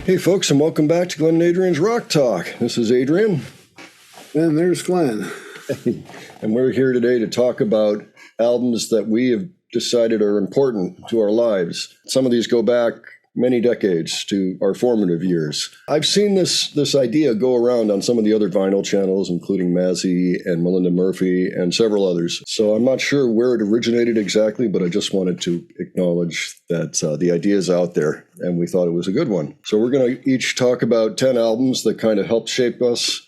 Hey, folks, and welcome back to Glenn and Adrian's Rock Talk. This is Adrian. And there's Glenn. And we're here today to talk about albums that we have decided are important to our lives. Some of these go back many decades to our formative years. I've seen this idea go around on some of the other vinyl channels, including Mazzy and Melinda Murphy and several others. So I'm not sure where it originated exactly, but I just wanted to acknowledge that the idea is out there, and we thought it was a good one. So we're going to each talk about 10 albums that kind of helped shape us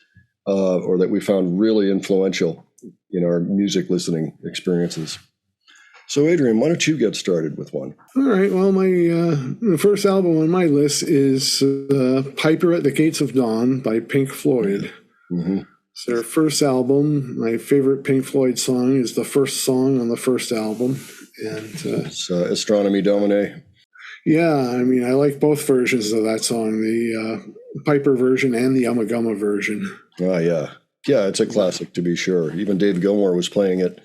or that we found really influential in our music listening experiences. So, Adrian, why don't you get started with one? All right. Well, the first album on my list is Piper at the Gates of Dawn by Pink Floyd. Mm-hmm. It's their first album. My favorite Pink Floyd song is the first song on the first album. And it's Astronomy Domine. Yeah, I mean, I like both versions of that song, the Piper version and the Ummagumma version. Oh, yeah. Yeah, it's a classic, to be sure. Even Dave Gilmour was playing it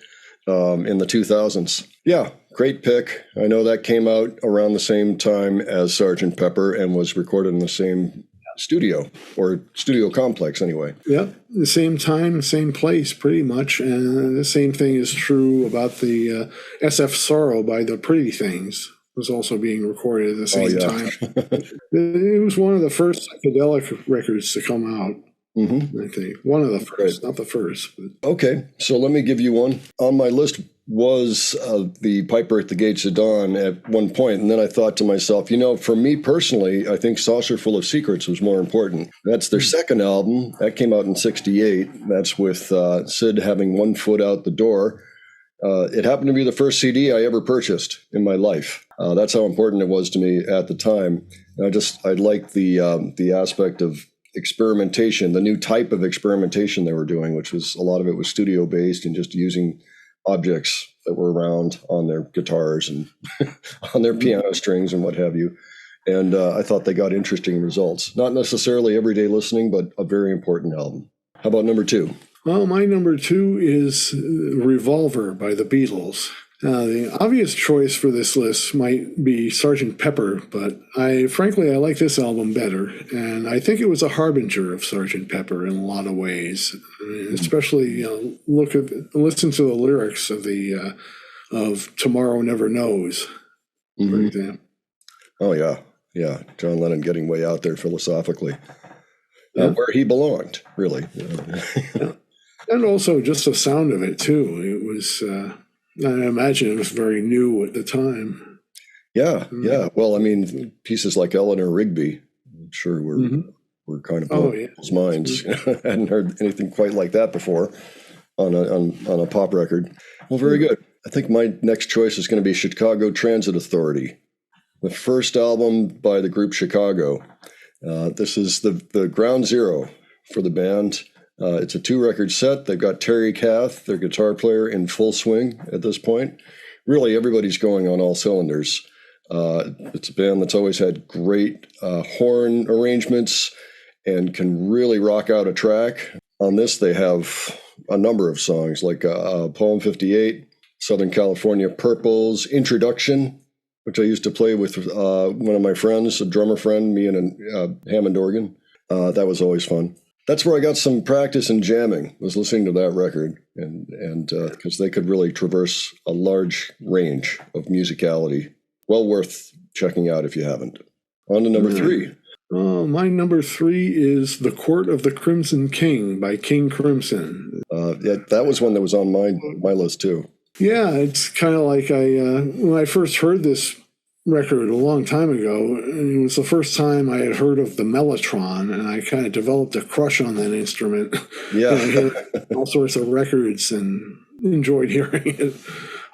in the 2000s. Yeah, great pick. I know that came out around the same time as Sgt. Pepper and was recorded in the same studio, or studio complex anyway. Yep, the same time, same place, pretty much. And the same thing is true about the SF Sorrow by The Pretty Things. Was also being recorded at the same time. It was one of the first psychedelic records to come out. Mm-hmm. I think one of the first, not the first. But. Okay, so let me give you one. On my list was the Piper at the Gates of Dawn at one point, and then I thought to myself, for me personally, I think Saucer Full of Secrets was more important. That's their second album. That came out in '68. That's with Sid having one foot out the door. It happened to be the first CD I ever purchased in my life. That's how important it was to me at the time. And I liked the aspect of experimentation, the new type of experimentation they were doing, which was a lot of it was studio based and just using objects that were around on their guitars and on their piano strings and what have you. And I thought they got interesting results. Not necessarily everyday listening, but a very important album. How about number two? Well, my number two is Revolver by the Beatles. The obvious choice for this list might be Sgt. Pepper, but I like this album better, and I think it was a harbinger of Sgt. Pepper in a lot of ways. I mean, especially listen to the lyrics of Tomorrow Never Knows, for example. Oh yeah, John Lennon getting way out there philosophically, where he belonged, really. Yeah. And also just the sound of it too. It was. I imagine it was very new at the time. Yeah. Well, I mean, pieces like Eleanor Rigby, I'm sure were kind of blowing people's minds. I hadn't heard anything quite like that before on a pop record. Well, very good. I think my next choice is going to be Chicago Transit Authority, the first album by the group Chicago. This is the ground zero for the band. It's a 2-record set. They've got Terry Kath, their guitar player, in full swing at this point. Really, everybody's going on all cylinders. It's a band that's always had great horn arrangements and can really rock out a track. On this, they have a number of songs like Poem 58, Southern California Purples, Introduction, which I used to play with one of my friends, a drummer friend, me and a Hammond organ. That was always fun. That's where I got some practice in jamming, was listening to that record, and because they could really traverse a large range of musicality. Well worth checking out if you haven't. On to number three. My number three is The Court of the Crimson King by King Crimson. That was one that was on my list too. Yeah, it's kind of like when I first heard this record a long time ago, it was the first time I had heard of the Mellotron, and I kind of developed a crush on that instrument. Yeah. I heard all sorts of records and enjoyed hearing it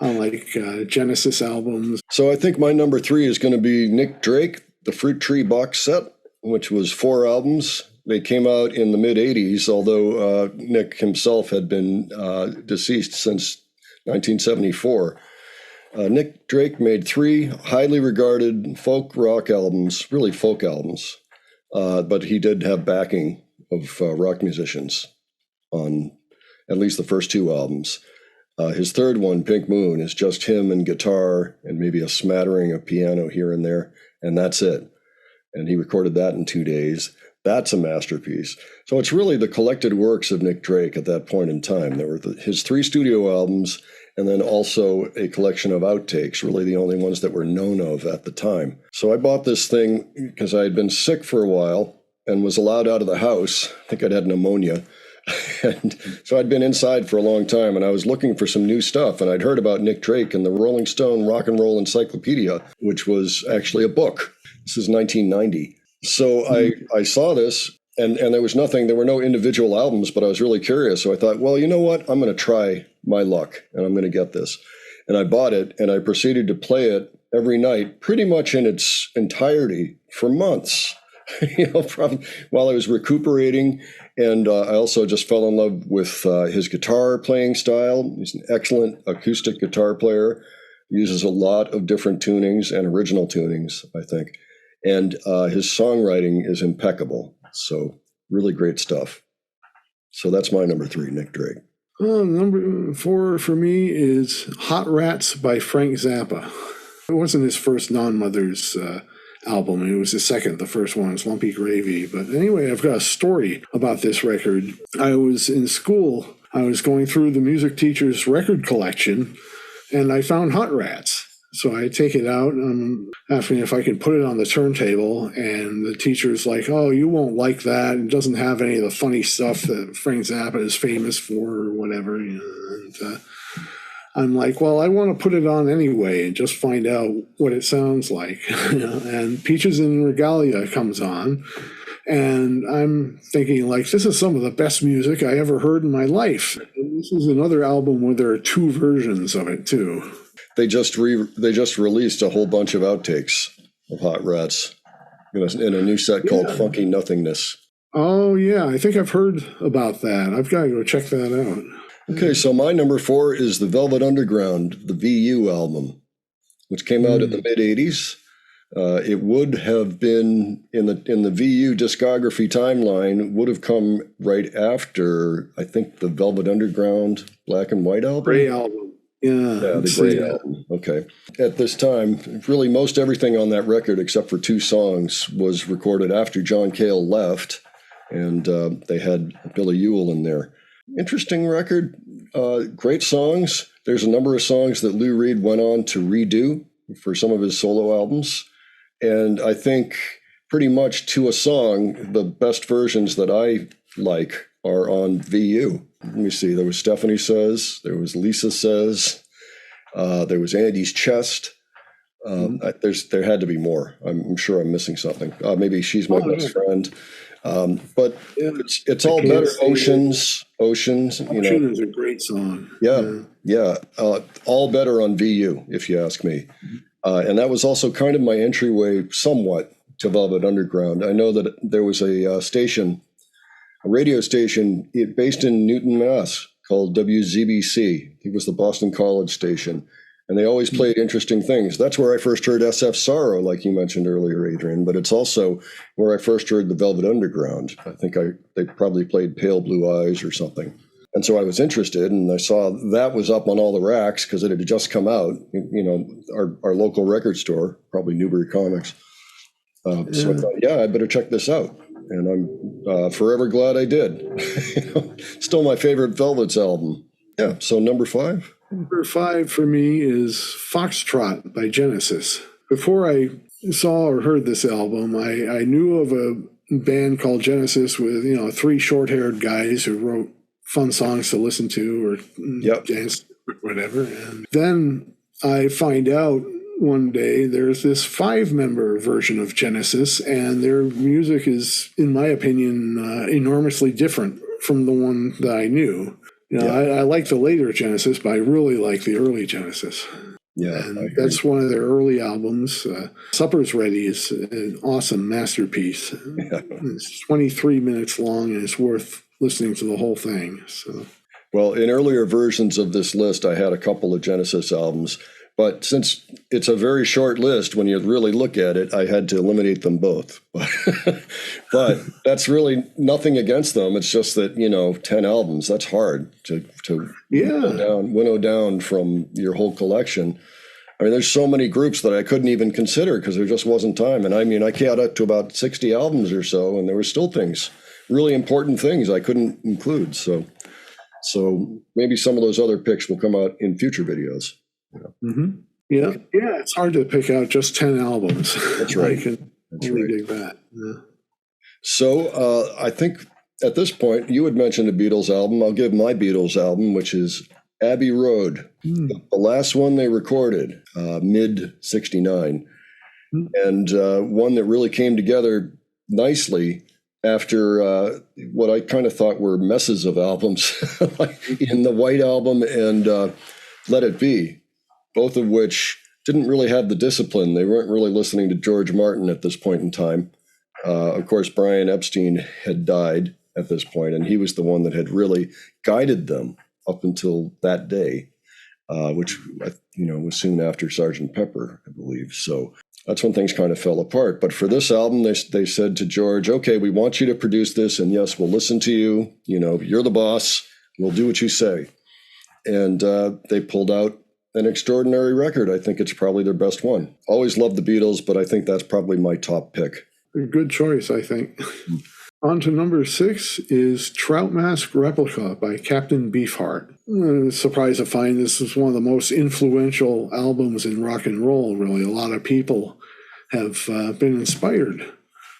on Genesis albums. So I think my number three is going to be Nick Drake, the Fruit Tree box set, which was 4 albums. They came out in the mid-'80s, although Nick himself had been deceased since 1974. Nick Drake made 3 highly regarded folk rock albums, really folk albums, but he did have backing of rock musicians on at least the first 2 albums. His third one, Pink Moon, is just him and guitar and maybe a smattering of piano here and there, and that's it. and he recorded that in 2 days. That's a masterpiece. So it's really the collected works of Nick Drake at that point in time. There were his 3 studio albums, and then also a collection of outtakes, really the only ones that were known of at the time. So I bought this thing because I had been sick for a while and was allowed out of the house. I think I'd had pneumonia. And so I'd been inside for a long time, and I was looking for some new stuff. And I'd heard about Nick Drake in the Rolling Stone Rock and Roll Encyclopedia, which was actually a book. This is 1990. So I saw this, and there was nothing, there were no individual albums, but I was really curious. So I thought, well, you know what? I'm going to try my luck, and I'm going to get this. And I bought it, and I proceeded to play it every night, pretty much in its entirety for months, probably while I was recuperating. And I also just fell in love with his guitar playing style. He's an excellent acoustic guitar player. He uses a lot of different tunings and original tunings, I think. And his songwriting is impeccable. So really great stuff. So that's my number 3, Nick Drake. Number 4 for me is Hot Rats by Frank Zappa. It wasn't his first Non-Mothers album. It was his second. The first one was Lumpy Gravy. But anyway, I've got a story about this record. I was in school. I was going through the music teacher's record collection, and I found Hot Rats. So I take it out, and I'm asking if I can put it on the turntable, and the teacher's like, oh, you won't like that. It doesn't have any of the funny stuff that Frank Zappa is famous for or whatever. And I'm like, well, I want to put it on anyway and just find out what it sounds like. And Peaches and Regalia comes on, and I'm thinking, like, this is some of the best music I ever heard in my life. And this is another album where there are 2 versions of it, too. They just released a whole bunch of outtakes of Hot Rats in a new set called Funky Nothingness. Oh, yeah. I think I've heard about that. I've got to go check that out. Okay, so my number 4 is the Velvet Underground, the VU album, which came out in the mid-'80s. It would have been in the VU discography timeline, would have come right after, I think, the Velvet Underground Black and White album. Gray album. Yeah, the Gray album. Okay. At this time, really most everything on that record, except for 2 songs, was recorded after John Cale left, and they had Billy Ewell in there. Interesting record, great songs. There's a number of songs that Lou Reed went on to redo for some of his solo albums, and I think pretty much to a song, the best versions that I like are on VU. Let me see. There was Stephanie Says. There was Lisa Says. There was Andy's Chest. There had to be more. I'm sure I'm missing something. Maybe She's My Best Friend. But it's all better. Oceans. Ocean is a great song. Yeah. All better on VU, if you ask me. And that was also kind of my entryway somewhat to Velvet Underground. I know that there was a radio station based in Newton, Mass, called WZBC. It was the Boston College station. And they always played interesting things. That's where I first heard SF Sorrow, like you mentioned earlier, Adrian. But it's also where I first heard the Velvet Underground. I think they probably played Pale Blue Eyes or something. And so I was interested, and I saw that was up on all the racks because it had just come out. Our local record store, probably Newbury Comics. So I thought, I better check this out. And I'm forever glad I did. Still my favorite Velvet's album. Yeah, so number 5? Number 5 for me is Foxtrot by Genesis. Before I saw or heard this album, I knew of a band called Genesis with, 3 short-haired guys who wrote fun songs to listen to or dance or whatever. And then I find out one day there's this 5-member version of Genesis, and their music is, in my opinion, enormously different from the one that I knew. I like the later Genesis, but I really like the early Genesis. Yeah, and that's one of their early albums. Supper's Ready is an awesome masterpiece. It's 23 minutes long, and it's worth listening to the whole thing. So, well, in earlier versions of this list, I had a couple of Genesis albums. But since it's a very short list, when you really look at it, I had to eliminate them both. But that's really nothing against them. It's just that, 10 albums, that's hard to winnow down from your whole collection. I mean, there's so many groups that I couldn't even consider because there just wasn't time. And I mean, I got up to about 60 albums or so, and there were still things, really important things I couldn't include. So maybe some of those other picks will come out in future videos. Yeah, it's hard to pick out just 10 albums. That's right. I can really dig that. Yeah. So I think at this point, you had mentioned a Beatles album. I'll give my Beatles album, which is Abbey Road, the last one they recorded, mid-'69, and one that really came together nicely after what I kind of thought were messes of albums, like in the White Album and Let It Be, both of which didn't really have the discipline. They weren't really listening to George Martin at this point in time. Of course, Brian Epstein had died at this point, and he was the one that had really guided them up until that day, which was soon after Sgt. Pepper, I believe. So that's when things kind of fell apart. But for this album, they said to George, "Okay, we want you to produce this, and yes, we'll listen to you. You're the boss. We'll do what you say." And they pulled out an extraordinary record. I think it's probably their best one. Always loved the Beatles, but I think that's probably my top pick. A good choice, I think. On to number 6 is Trout Mask Replica by Captain Beefheart. I was surprised to find this is one of the most influential albums in rock and roll, really. A lot of people have been inspired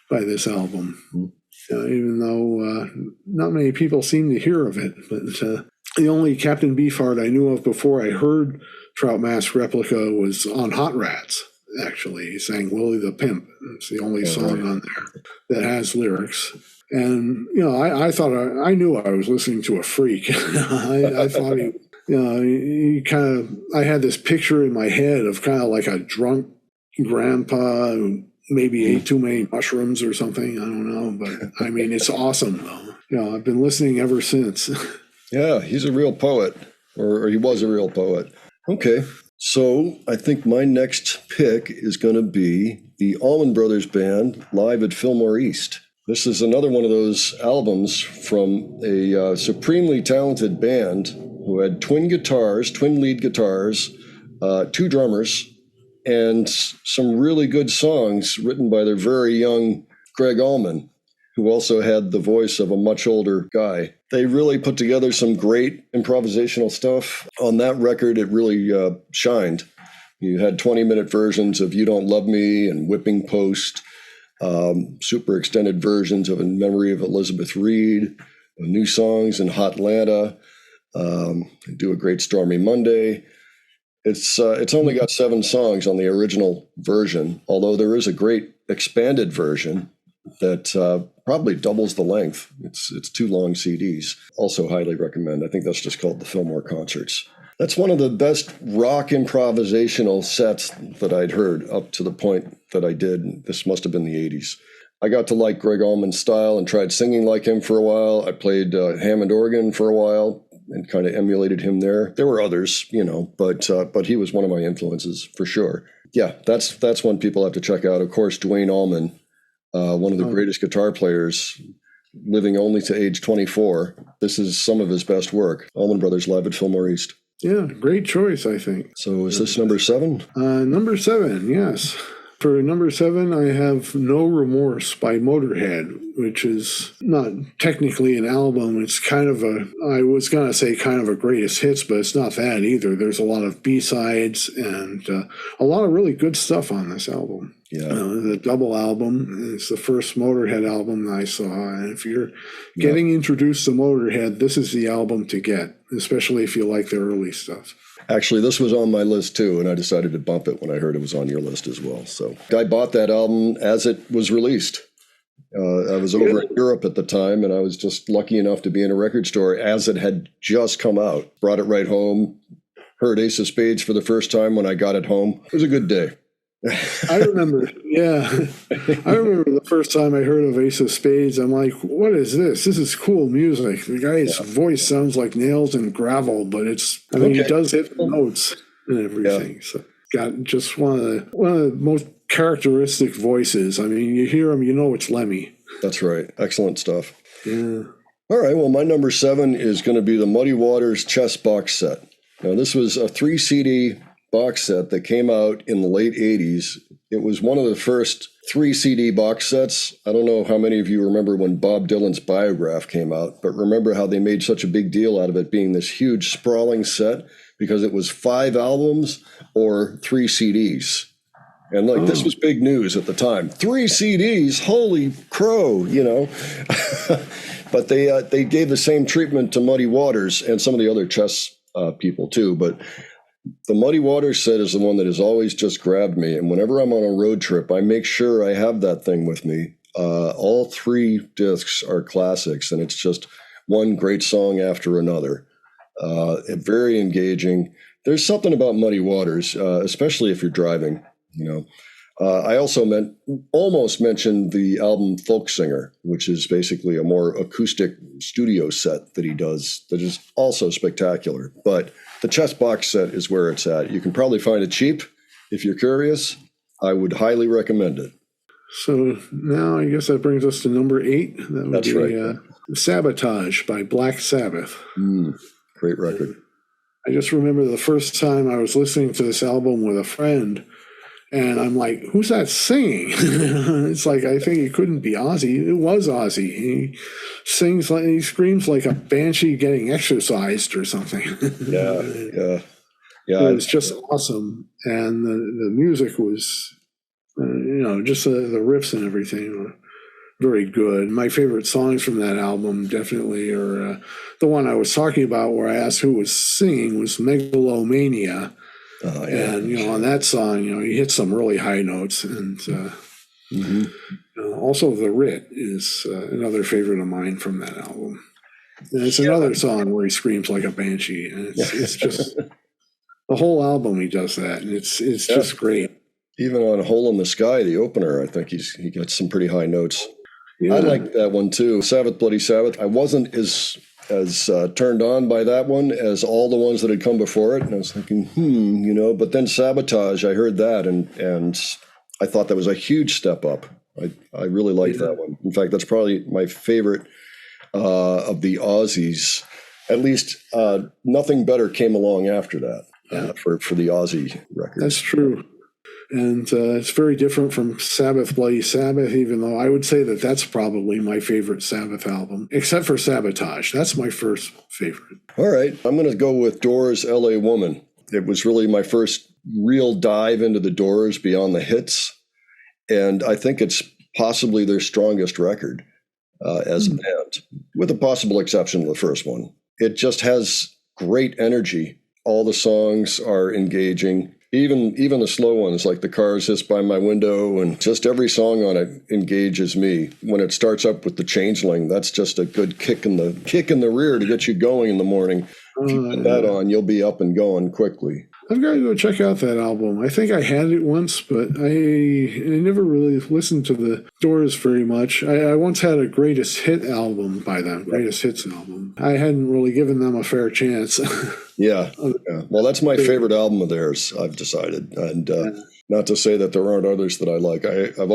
by this album, even though not many people seem to hear of it. But the only Captain Beefheart I knew of before I heard Trout Mask Replica was on Hot Rats. Actually, he sang Willie the Pimp. It's the only song on there that has lyrics. And, I thought I knew I was listening to a freak. I thought I had this picture in my head of kind of like a drunk grandpa who maybe ate too many mushrooms or something. I don't know. But I mean, it's awesome, though. I've been listening ever since. Yeah, he's a real poet, or he was a real poet. Okay. So I think my next pick is going to be the Allman Brothers Band live at Fillmore East. This is another one of those albums from a supremely talented band who had twin lead guitars, 2 drummers, and some really good songs written by their very young Gregg Allman, who also had the voice of a much older guy. They really put together some great improvisational stuff. On that record, it really shined. You had 20-minute versions of You Don't Love Me and Whipping Post, super extended versions of In Memory of Elizabeth Reed, new songs in Hotlanta, do a great Stormy Monday. It's only got 7 songs on the original version, although there is a great expanded version that probably doubles the length. It's 2 long CDs. Also highly recommend. I think that's just called the Fillmore Concerts. That's one of the best rock improvisational sets that I'd heard up to the point that I did. This must have been the 80s. I got to like Gregg Allman's style and tried singing like him for a while. I played Hammond organ for a while and kind of emulated him there. There were others, but he was one of my influences for sure. Yeah, that's one people have to check out. Of course, Duane Allman, one of the greatest guitar players, living only to age 24. This is some of his best work. Allman Brothers live at Fillmore East. Yeah, great choice, I think. So is this number 7? Number 7, yes. For number 7, I have No Remorse by Motorhead, which is not technically an album. It's kind of I was going to say kind of a greatest hits, but it's not that either. There's a lot of B-sides and a lot of really good stuff on this album. Yeah. The double album is the first Motorhead album that I saw. And if you're getting introduced to Motorhead, this is the album to get, especially if you like their early stuff. Actually, this was on my list too, and I decided to bump it when I heard it was on your list as well. So I bought that album as it was released. I was over in Europe at the time, and I was just lucky enough to be in a record store as it had just come out. Brought it right home, heard Ace of Spades for the first time when I got it home. It was a good day. I remember the first time I heard of Ace of Spades. I'm like, what is this? This is cool music. The guy's voice sounds like nails and gravel, but he does hit the notes and everything. Yeah. So got just one of the most characteristic voices. I mean, you hear him, you know it's Lemmy. That's right. Excellent stuff. Yeah. All right. Well, my number 7 is going to be the Muddy Waters Chess box set. Now, this was a 3 CD box set that came out in the late 80s. It was one of the first 3 CD box sets. I don't know how many of you remember when Bob Dylan's Biograph came out, but remember how they made such a big deal out of it being this huge sprawling set because it was 5 albums or 3 CDs. And like this was big news at the time. 3 CDs, holy crow, you know. But they gave the same treatment to Muddy Waters and some of the other Chess people too. But the Muddy Waters set is the one that has always just grabbed me. And whenever I'm on a road trip, I make sure I have that thing with me. All 3 discs are classics, and it's just one great song after another. Very engaging. There's something about Muddy Waters, especially if you're driving. You know, I also almost mentioned the album Folk Singer, which is basically a more acoustic studio set that he does that is also spectacular. But the Chess box set is where it's at. You can probably find it cheap if you're curious. I would highly recommend it. So now I guess that brings us to number 8. That would That's be right. Sabotage by Black Sabbath. Great record. I just remember the first time I was listening to this album with a friend, and I'm like, who's that singing? It's like, I think it couldn't be Ozzy. It was Ozzy. He screams like a banshee getting exercised or something. Yeah. It was just awesome. And the music was, just the riffs and everything were very good. My favorite songs from that album definitely are the one I was talking about where I asked who was singing was Megalomania. And, on that song, he hit some really high notes. And also The Writ is another favorite of mine from that album. And it's another song where he screams like a banshee. And it's just the whole album he does that. And it's just great. Even on Hole in the Sky, the opener, I think he gets some pretty high notes. Yeah. I like that one too. Sabbath, Bloody Sabbath. I wasn't as turned on by that one as all the ones that had come before it. And I was thinking, but then Sabotage, I heard that and I thought that was a huge step up. I really liked that one. In fact, that's probably my favorite of the Ozzies. At least nothing better came along after that for the Ozzy record. That's true. And it's very different from Sabbath, Bloody Sabbath, even though I would say that that's probably my favorite Sabbath album, except for Sabotage. That's my first favorite. All right. I'm going to go with Doors' L.A. Woman. It was really my first real dive into the Doors beyond the hits. And I think it's possibly their strongest record as a band, with a possible exception of the first one. It just has great energy. All the songs are engaging. Even the slow ones, like The Cars Hiss By My Window, and just every song on it engages me. When it starts up with the Changeling, that's just a good kick in the rear to get you going in the morning. If you put that on, you'll be up and going quickly. I've got to go check out that album. I think I had it once, but I never really listened to the Doors very much. I once had a Greatest Hit album by them, Greatest Hits album. I hadn't really given them a fair chance. Yeah. Well, that's my favorite album of theirs, I've decided. And not to say that there aren't others that I like. I've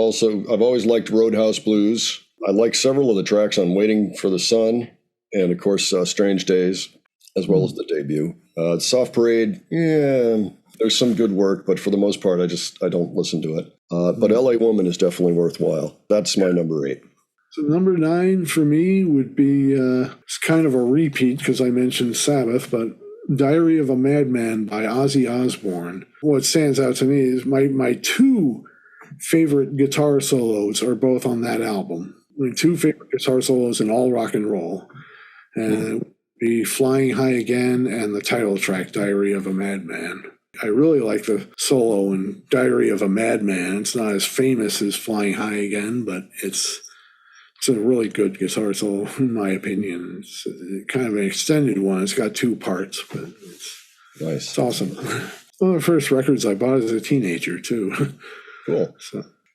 always liked Roadhouse Blues. I like several of the tracks on Waiting for the Sun and, of course, Strange Days, as well as the debut. Soft Parade, there's some good work, but for the most part, I don't listen to it. But L.A. Woman is definitely worthwhile. That's my number 8. So number 9 for me would be, it's kind of a repeat because I mentioned Sabbath, but Diary of a Madman by Ozzy Osbourne. What stands out to me is my 2 favorite guitar solos are both on that album. My 2 favorite guitar solos in all rock and roll. And be Flying High Again and the title track, Diary of a Madman. I really like the solo in Diary of a Madman. It's not as famous as Flying High Again, but it's a really good guitar solo, in my opinion. It's kind of an extended one. It's got 2 parts, but it's awesome. One of the first records I bought as a teenager, too. Cool.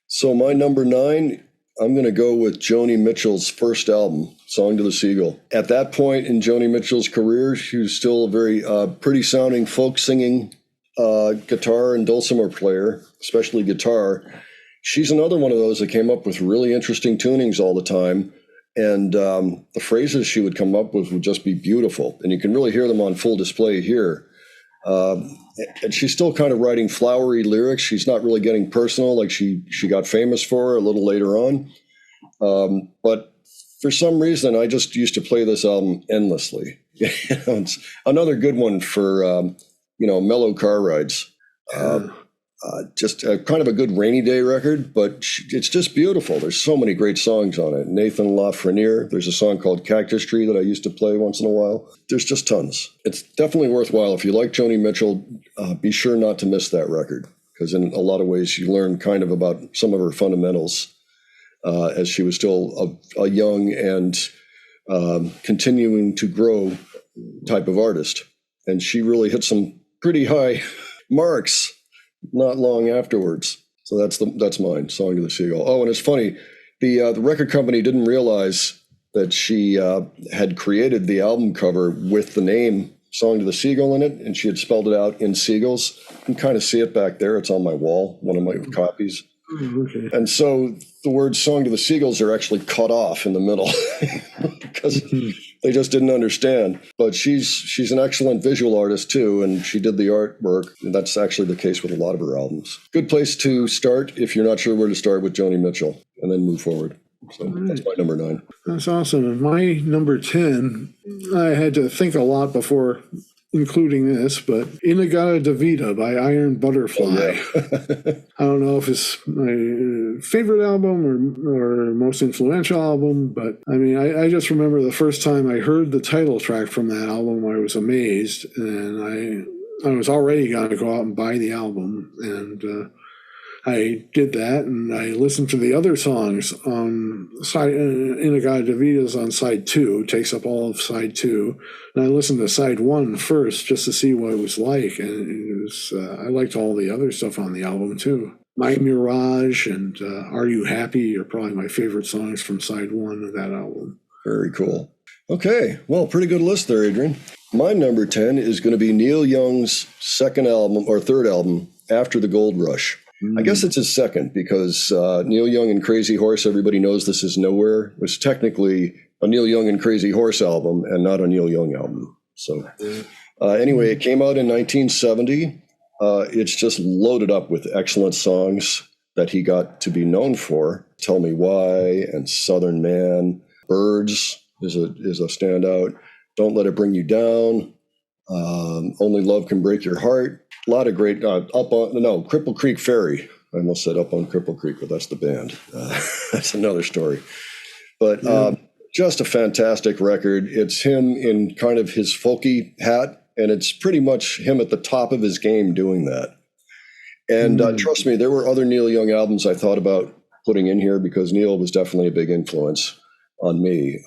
So my number 9, I'm going to go with Joni Mitchell's first album, Song to the Seagull. At that point in Joni Mitchell's career, she was still a very pretty sounding folk singing guitar and dulcimer player, especially guitar. She's another one of those that came up with really interesting tunings all the time. And the phrases she would come up with would just be beautiful. And you can really hear them on full display here. And she's still kind of writing flowery lyrics. She's not really getting personal like she got famous for a little later on. But for some reason, I just used to play this album endlessly. It's another good one for, mellow car rides. Just kind of a good rainy day record, but it's just beautiful. There's so many great songs on it. Nathan Lafreniere, there's a song called Cactus Tree that I used to play once in a while. There's just tons. It's definitely worthwhile. If you like Joni Mitchell, be sure not to miss that record, because in a lot of ways you learn kind of about some of her fundamentals as she was still a young and continuing to grow type of artist. And she really hit some pretty high marks not long afterwards. So that's mine, Song to the Seagull. Oh, and it's funny, the record company didn't realize that she had created the album cover with the name Song to the Seagull in it, and she had spelled it out in seagulls. You can kind of see it back there. It's on my wall, one of my copies. Okay. And so the words Song to the Seagulls are actually cut off in the middle because they just didn't understand. But she's an excellent visual artist too, and she did the artwork. And that's actually the case with a lot of her albums. Good place to start if you're not sure where to start with Joni Mitchell, and then move forward. So that's my number 9. That's awesome. And my number 10, I had to think a lot before including this, but In-A-Gadda-Da-Vida by Iron Butterfly. Oh, yeah. I don't know if it's my favorite album or most influential album, but I mean, I just remember the first time I heard the title track from that album, I was amazed, and I was already going to go out and buy the album, and I did that, and I listened to the other songs on side. In-A-Gadda-Da-Vida's on side 2, takes up all of side 2, and I listened to side 1 first just to see what it was like, and it was. I liked all the other stuff on the album too. My Mirage and Are You Happy are probably my favorite songs from side 1 of that album. Very cool. Okay, well, pretty good list there, Adrian. My number 10 is going to be Neil Young's second album or third album after the Gold Rush. I guess it's his second because Neil Young and Crazy Horse, everybody knows This Is Nowhere, was technically a Neil Young and Crazy Horse album and not a Neil Young album. So anyway, it came out in 1970. It's just loaded up with excellent songs that he got to be known for. Tell Me Why and Southern Man. Birds is a standout. Don't Let It Bring You Down. Only Love Can Break Your Heart. A lot of great, Cripple Creek Ferry. I almost said Up on Cripple Creek, but that's the band. That's another story. But just a fantastic record. It's him in kind of his folky hat, and it's pretty much him at the top of his game doing that. And trust me, there were other Neil Young albums I thought about putting in here because Neil was definitely a big influence on me.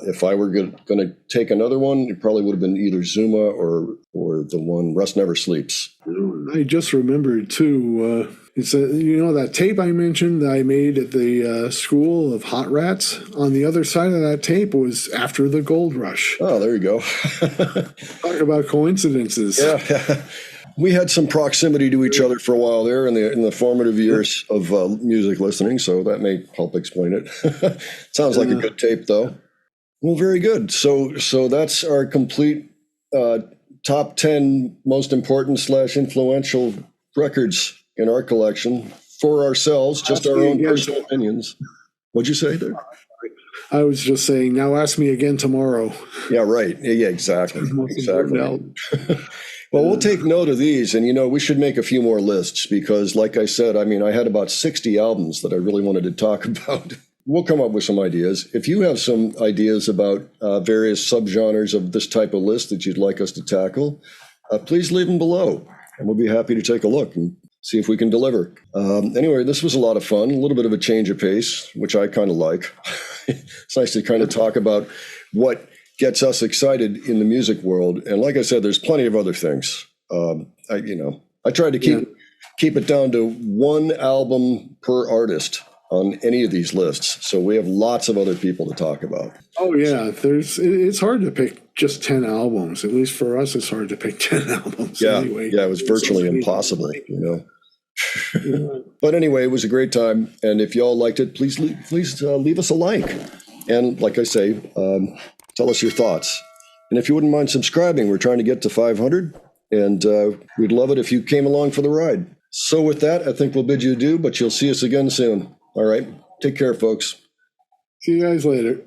If I were going to take another one, it probably would have been either Zuma or the one Rust Never Sleeps. I just remembered too. It's that tape I mentioned that I made at the School of Hot Rats. On the other side of that tape was After the Gold Rush. Oh, there you go. Talk about coincidences. Yeah. We had some proximity to each other for a while there in the formative years of music listening, so that may help explain it. Sounds like a good tape, though. Well, very good. So that's our complete top 10 most important / influential records in our collection for ourselves, just our own personal opinions. What'd you say there? I was just saying, now ask me again tomorrow. Yeah, right. Yeah, exactly. Well, we'll take note of these, and, we should make a few more lists because, like I said, I had about 60 albums that I really wanted to talk about. We'll come up with some ideas. If you have some ideas about various subgenres of this type of list that you'd like us to tackle, please leave them below, and we'll be happy to take a look and see if we can deliver. Anyway, this was a lot of fun, a little bit of a change of pace, which I kind of like. It's nice to kind of talk about what gets us excited in the music world. And like I said, there's plenty of other things. I tried to keep it down to one album per artist on any of these lists. So we have lots of other people to talk about. Oh, yeah. It's hard to pick just 10 albums. At least for us, it's hard to pick 10 albums. Yeah, anyway. Yeah, it was virtually impossible, But anyway, it was a great time. And if y'all liked it, please leave us a like. And like I say, tell us your thoughts. And if you wouldn't mind subscribing, we're trying to get to 500. And we'd love it if you came along for the ride. So with that, I think we'll bid you adieu, but you'll see us again soon. All right. Take care, folks. See you guys later.